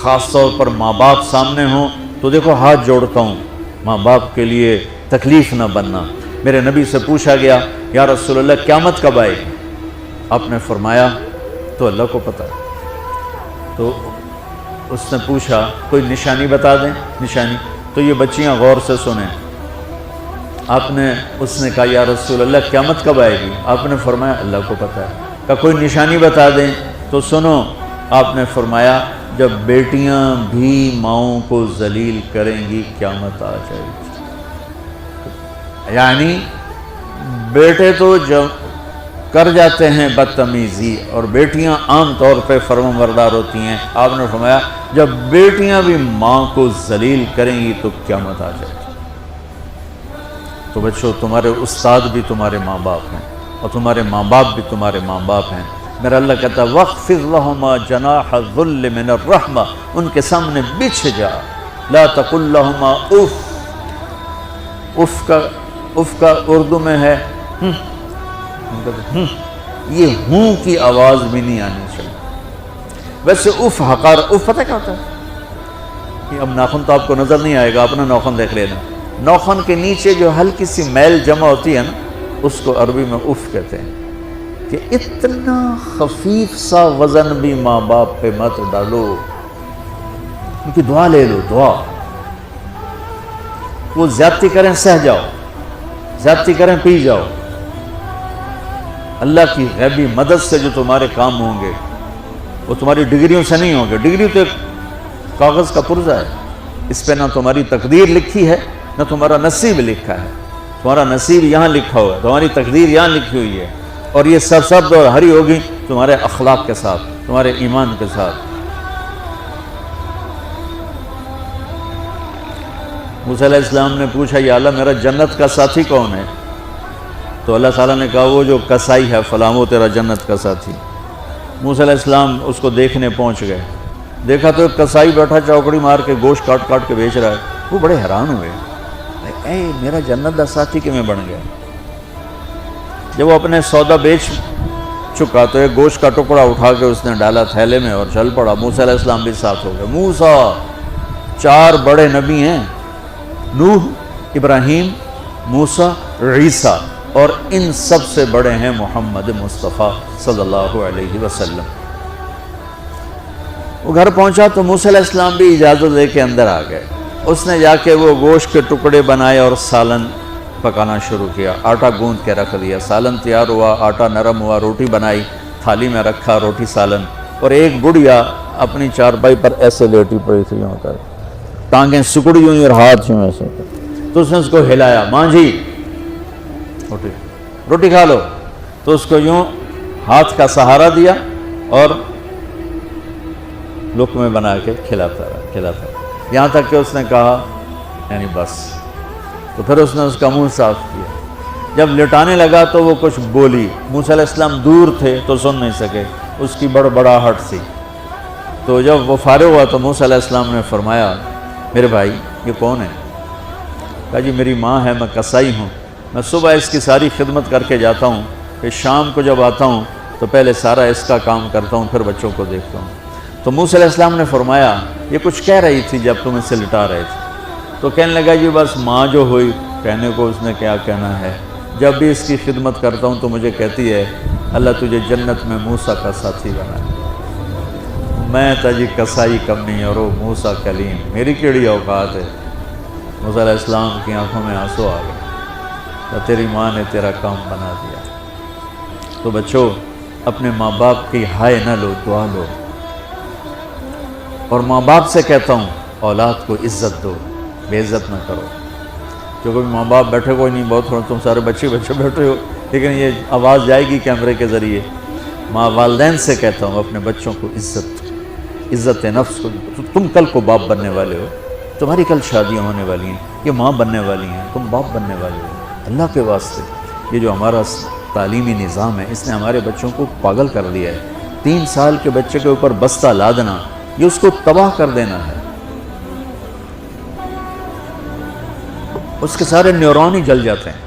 خاص طور پر ماں باپ سامنے ہوں تو دیکھو ہاتھ جوڑتا ہوں، ماں باپ کے لیے تکلیف نہ بننا۔ میرے نبی سے پوچھا گیا یا رسول اللہ قیامت کب آئے گی؟ آپ نے فرمایا تو اللہ کو پتہ ہے۔ تو اس نے پوچھا کوئی نشانی بتا دیں، نشانی؟ تو یہ بچیاں غور سے سنیں۔ اس نے کہا یا رسول اللہ قیامت کب آئے گی؟ آپ نے فرمایا اللہ کو پتہ ہے۔ کہا کوئی نشانی بتا دیں؟ تو سنو، آپ نے فرمایا جب بیٹیاں بھی ماؤں کو ذلیل کریں گی قیامت آ جائے گی۔ یعنی بیٹے تو جب کر جاتے ہیں بدتمیزی اور بیٹیاں عام طور پہ فرمانبردار ہوتی ہیں، آپ نے فرمایا جب بیٹیاں بھی ماں کو ذلیل کریں گی تو قیامت آ جائے گی۔ تو بچوں، تمہارے استاد بھی تمہارے ماں باپ ہیں اور تمہارے ماں باپ بھی تمہارے ماں باپ ہیں۔ میرا اللہ کہتا ہے وَاخْفِضْ لَهُمَا جَنَاحَ الذُّلِّ مِنَ الرَّحْمَةِ، ان کے سامنے بچھ جا، لا تقل لهما اف کا اردو میں ہے یہ ہوں کی آواز بھی نہیں آنی چاہیے۔ ویسے اف حقار، اف پتہ کیا ہوتا ہے؟ اب ناخن تو آپ کو نظر نہیں آئے گا، اپنا ناخن دیکھ لینا۔ ناخن کے نیچے جو ہلکی سی میل جمع ہوتی ہے نا، اس کو عربی میں اف کہتے ہیں۔ کہ اتنا خفیف سا وزن بھی ماں باپ پہ مت ڈالو، ان کی دعا لے لو، دعا۔ وہ زیادتی کریں سہ جاؤ، زیادتی کریں پی جاؤ، اللہ کی غیبی مدد سے جو تمہارے کام ہوں گے وہ تمہاری ڈگریوں سے نہیں ہوں گے۔ ڈگری تو ایک کاغذ کا پرزہ ہے، اس پہ نہ تمہاری تقدیر لکھی ہے نہ تمہارا نصیب لکھا ہے۔ تمہارا نصیب یہاں لکھا ہوا ہے، تمہاری تقدیر یہاں لکھی ہوئی ہے، اور یہ سرسبز اور ہری ہوگی تمہارے اخلاق کے ساتھ، تمہارے ایمان کے ساتھ۔ موسیٰ علیہ السلام نے پوچھا یا اللہ میرا جنت کا ساتھی کون ہے؟ تو اللہ تعالیٰ نے کہا وہ جو کسائی ہے فلاں وہ تیرا جنت کا ساتھی۔ موسیٰ علیہ السلام اس کو دیکھنے پہنچ گئے، دیکھا تو ایک کسائی بیٹھا چوکڑی مار کے گوشت کاٹ کاٹ کے بیچ رہا ہے۔ وہ بڑے حیران ہوئے، اے میرا جنت کا ساتھی کیوں بن گیا؟ جب وہ اپنے سودا بیچ چکا تو ایک گوشت کا ٹکڑا اٹھا کے اس نے ڈالا تھیلے میں اور چل پڑا۔ موسیٰ علیہ السلام بھی ساتھ ہو گئے۔ موسیٰ 4 بڑے نبی ہیں، نوح، ابراہیم، موسیٰ، عیسیٰ، اور ان سب سے بڑے ہیں محمد مصطفیٰ صلی اللہ علیہ وسلم۔ وہ گھر پہنچا تو موسیٰ علیہ السلام بھی اجازت لے کے اندر آ گئے۔ اس نے جا کے وہ گوشت کے ٹکڑے بنائے اور سالن پکانا شروع کیا، آٹا گوندھ کے رکھ دیا، سالن تیار ہوا، آٹا نرم ہوا، روٹی بنائی، تھالی میں رکھا روٹی سالن، اور ایک بڑھیا اپنی چارپائی پر ایسے لیٹی پڑی تھی یوں کر، ٹانگیں سکڑی ہوئی اور ہاتھ یوں ایسے کر۔ تو اس نے اس کو ہلایا، ماں جی روٹی کھا لو۔ تو اس کو یوں ہاتھ کا سہارا دیا اور لقمے بنا کے کھلاتا رہا، یہاں تک کہ اس نے کہا یعنی بس۔ تو پھر اس نے اس کا منہ صاف کیا۔ جب لٹانے لگا تو وہ کچھ بولی، موسیٰ علیہ السلام دور تھے تو سن نہیں سکے، اس کی بڑبڑاہٹ سی۔ تو جب وہ فارغ ہوا تو موسیٰ علیہ السلام نے فرمایا میرے بھائی یہ کون ہے؟ کہا جی میری ماں ہے، میں کسائی ہوں، میں صبح اس کی ساری خدمت کر کے جاتا ہوں، پھر شام کو جب آتا ہوں تو پہلے سارا اس کا کام کرتا ہوں، پھر بچوں کو دیکھتا ہوں۔ تو موسیٰ علیہ السلام نے فرمایا یہ کچھ کہہ رہی تھی جب تم اسے لٹا رہے تھے؟ تو کہنے لگا جی بس ماں جو ہوئی، کہنے کو اس نے کیا کہنا ہے، جب بھی اس کی خدمت کرتا ہوں تو مجھے کہتی ہے اللہ تجھے جنت میں موسیٰ کا ساتھی بنائے۔ میں تجھی کسائی کمی اور وہ موسیٰ کلیم، میری کیڑی اوقات ہے۔ موسیٰ علیہ السلام کی آنکھوں میں آنسو آ گئے، تو تیری ماں نے تیرا کام بنا دیا۔ تو بچوں اپنے ماں باپ کی ہائے نہ لو، دعا لو۔ اور ماں باپ سے کہتا ہوں اولاد کو عزت دو، بے عزت نہ کرو۔ جو کوئی ماں باپ بیٹھے کوئی نہیں، بہت تھوڑا تم سارے بچے بیٹھے ہو، لیکن یہ آواز جائے گی کیمرے کے ذریعے۔ ماں والدین سے کہتا ہوں اپنے بچوں کو عزت نفس کو، تم کل کو باپ بننے والے ہو، تمہاری کل شادیاں ہونے والی ہیں، یہ ماں بننے والی ہیں، تم باپ بننے والے ہو۔ اللہ کے واسطے یہ جو ہمارا تعلیمی نظام ہے اس نے ہمارے بچوں کو پاگل کر دیا ہے۔ 3 سال کے بچے کے اوپر بستہ لادنا، یہ اس کو تباہ کر دینا ہے، اس کے سارے نیورون ہی جل جاتے ہیں۔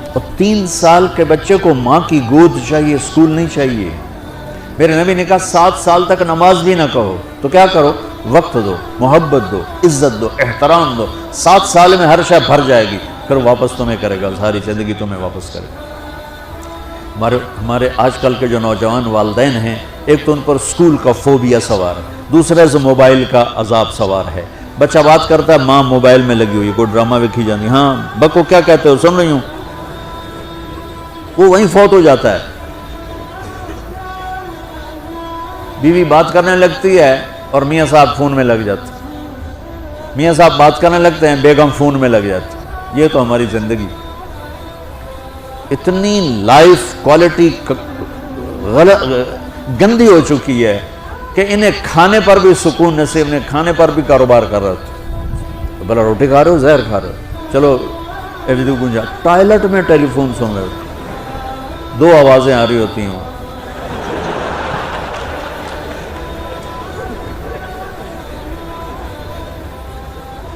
اور 3 سال کے بچے کو ماں کی گود چاہیے، اسکول نہیں چاہیے۔ میرے نبی نے کہا 7 سال تک نماز بھی نہ کہو تو کیا کرو، وقت دو، محبت دو، عزت دو، احترام دو، 7 سال میں ہر شے بھر جائے گی، پھر واپس تمہیں کرے گا، ساری زندگی تمہیں واپس کرے گا۔ ہمارے آج کل کے جو نوجوان والدین ہیں، ایک تو ان پر سکول کا فوبیا سوار ہے، دوسرے سے موبائل کا عذاب سوار ہے۔ بچہ بات کرتا ہے، ماں موبائل میں لگی ہوئی، کوئی ڈرامہ ویکھی جانی، ہاں بکو کیا کہتے ہو، سن رہی ہوں، وہ وہیں فوت ہو جاتا ہے۔ بیوی بات کرنے لگتی ہے اور میاں صاحب فون میں لگ جاتے، میاں صاحب بات کرنے لگتے ہیں، بیگم فون میں لگ جاتی۔ یہ تو ہماری زندگی، اتنی لائف کوالٹی گندی ہو چکی ہے کہ انہیں کھانے پر بھی سکون نصیب نہیں، کھانے پر بھی کاروبار کر رہا تھا، بھلا روٹی کھا رہے ہو زہر کھا رہے ہو، چلو گنجا ٹوائلٹ میں ٹیلی فون سن رہے ہو، 2 آوازیں آ رہی ہوتی ہیں۔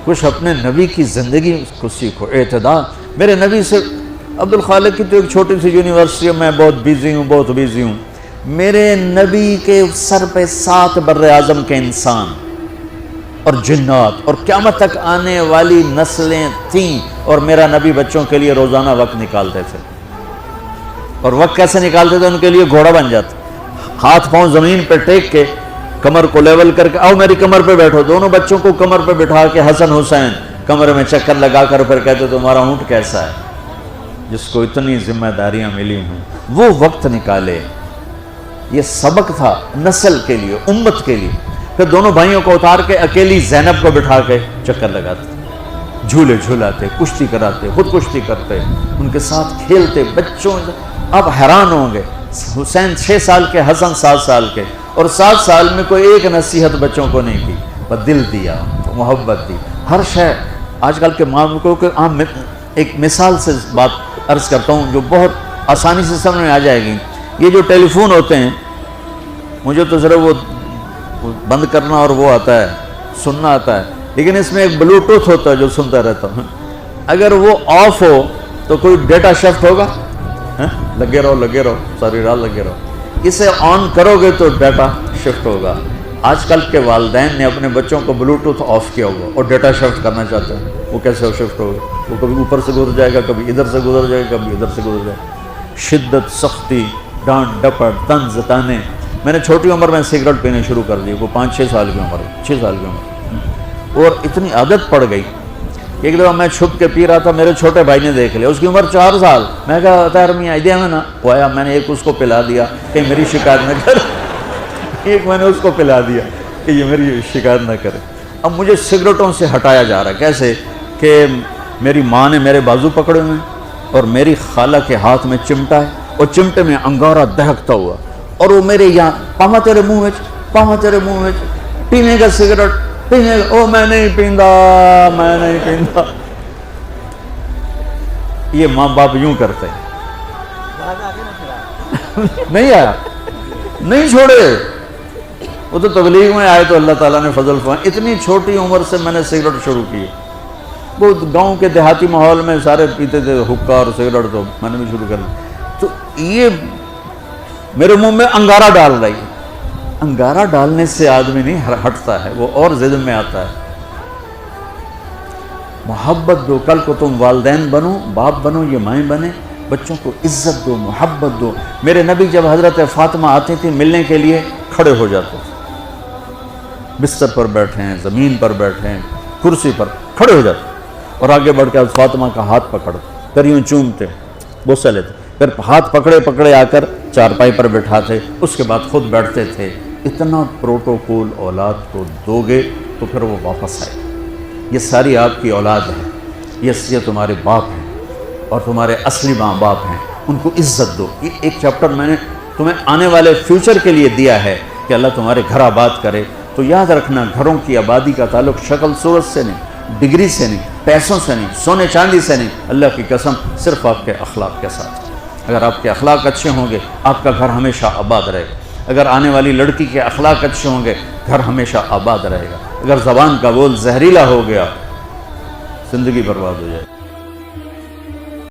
کچھ اپنے نبی کی زندگی کو سیکھو، اعتدال۔ میرے نبی سے عبد الخالق کی تو ایک چھوٹی سی یونیورسٹی، میں بہت بیزی ہوں، میرے نبی کے سر پہ 7 بر اعظم کے انسان اور جنات اور قیامت تک آنے والی نسلیں تھیں، اور میرا نبی بچوں کے لیے روزانہ وقت نکالتے تھے، اور وقت کیسے نکالتے تھے، ان کے لیے گھوڑا بن جاتا، ہاتھ پاؤں زمین پہ ٹیک کے، کمر کو لیول کر کے، آؤ میری کمر پہ بیٹھو، دونوں بچوں کو کمر پہ بٹھا کے حسن حسین کمر میں چکر لگا کر پھر کہتے تمہارا اونٹ کیسا ہے، جس کو اتنی ذمہ داریاں ملی ہیں، وہ وقت نکالے۔ یہ سبق تھا نسل کے لیے، امت کے لیے۔ پھر دونوں بھائیوں کو اتار کے اکیلی زینب کو بٹھا کے چکر لگاتے، جھولے جھولاتے، کشتی کراتے، خود کشتی کرتے، ان کے ساتھ کھیلتے بچوں۔ اب حیران ہوں گے، حسین 6 سال کے، حسن 7 سال کے، اور 7 سال میں کوئی ایک نصیحت بچوں کو نہیں کی، پر دل دیا، محبت دی، ہر شے۔ آج کل کے معاملوں کو عام ایک مثال سے بات عرض کرتا ہوں جو بہت آسانی سے سمجھ میں آ جائے گی۔ یہ جو ٹیلی فون ہوتے ہیں، مجھے تو صرف وہ بند کرنا اور وہ آتا ہے، سننا آتا ہے، لیکن اس میں ایک بلوٹوتھ ہوتا ہے جو سنتا رہتا ہوں، اگر وہ آف ہو تو کوئی ڈیٹا شفٹ ہوگا، لگے رہو ساری رات لگے رہو، اسے آن کرو گے تو ڈیٹا شفٹ ہوگا۔ آج کل کے والدین نے اپنے بچوں کو بلوٹوتھ آف کیا ہوگا اور ڈیٹا شفٹ کرنا چاہتے ہیں، وہ کیسے شفٹ ہوگا؟ وہ کبھی اوپر سے گزر جائے گا، کبھی ادھر سے گزر جائے گا، کبھی ادھر سے گزر جائے گا۔ شدت، سختی، ڈانٹ ڈپٹ، طنز تانے۔ میں نے چھوٹی عمر میں سگریٹ پینے شروع کر دی، وہ 5-6 سال کی عمر، 6 سال کی عمر، اور اتنی عادت پڑ گئی۔ ایک دفعہ میں چھپ کے پی رہا تھا، میرے چھوٹے بھائی نے دیکھ لیا، اس کی عمر 4 سال۔ میں کہا طاہر میاں دیا میں نا، وہ آیا، میں نے ایک اس کو پلا دیا کہ میری شکایت نہ کرے، ایک میں نے اس کو پلا دیا کہ یہ میری شکایت نہ کرے۔ اب مجھے سگریٹوں سے ہٹایا جا رہا ہے، کیسے کہ میری ماں نے میرے بازو پکڑے ہوئے اور میری خالہ کے ہاتھ میں چمٹا ہے، اور چمٹے میں انگارہ دہکتا ہوا، اور وہ میرے یہاں پاما تیرے منہ میں پینے کا سگریٹ پینے کا، او میں نہیں پیندا۔ یہ ماں باپ یوں کرتے ہیں، نہیں آیا، نہیں چھوڑے، وہ تو تبلیغ میں آئے تو اللہ تعالیٰ نے فضل فرمایا۔ اتنی چھوٹی عمر سے میں نے سگریٹ شروع کی، وہ گاؤں کے دیہاتی ماحول میں سارے پیتے تھے حقہ اور سگریٹ، تو میں نے بھی شروع کر دی۔ تو یہ میرے منہ میں انگارہ ڈال رہی ہے، انگارہ ڈالنے سے آدمی نہیں ہٹتا ہے، وہ اور ضد میں آتا ہے۔ محبت دو، کل کو تم والدین بنو، باپ بنو، یہ مائیں بنے، بچوں کو عزت دو، محبت دو۔ میرے نبی جب حضرت فاطمہ آتی تھی ملنے کے لیے، کھڑے ہو جاتے تھے، بستر پر بیٹھے ہیں، زمین پر بیٹھے ہیں، کرسی پر کھڑے ہو جاتے، اور آگے بڑھ کے فاطمہ کا ہاتھ پکڑتے، پھر یوں چومتے، بوسہ لیتے، پھر ہاتھ پکڑے آ کر چارپائی پر بٹھاتے، اس کے بعد خود بیٹھتے تھے۔ اتنا پروٹوکول اولاد کو دو گے تو پھر وہ واپس آئے۔ یہ ساری آپ کی اولاد ہے، یہ تمہارے باپ ہیں اور تمہارے اصلی ماں باپ ہیں، ان کو عزت دو۔ یہ ایک چیپٹر میں نے تمہیں آنے والے فیوچر کے لیے دیا ہے کہ اللہ تمہارے گھر آباد کرے۔ تو یاد رکھنا، گھروں کی آبادی کا تعلق شکل صورت سے نہیں، ڈگری سے نہیں، پیسوں سے نہیں، سونے چاندی سے نہیں، اللہ کی قسم صرف آپ کے اخلاق کے ساتھ۔ اگر آپ کے اخلاق اچھے ہوں گے، آپ کا گھر ہمیشہ آباد رہے گا۔ اگر آنے والی لڑکی کے اخلاق اچھے ہوں گے، گھر ہمیشہ آباد رہے گا۔ اگر زبان کا بول زہریلا ہو گیا، زندگی برباد ہو جائے۔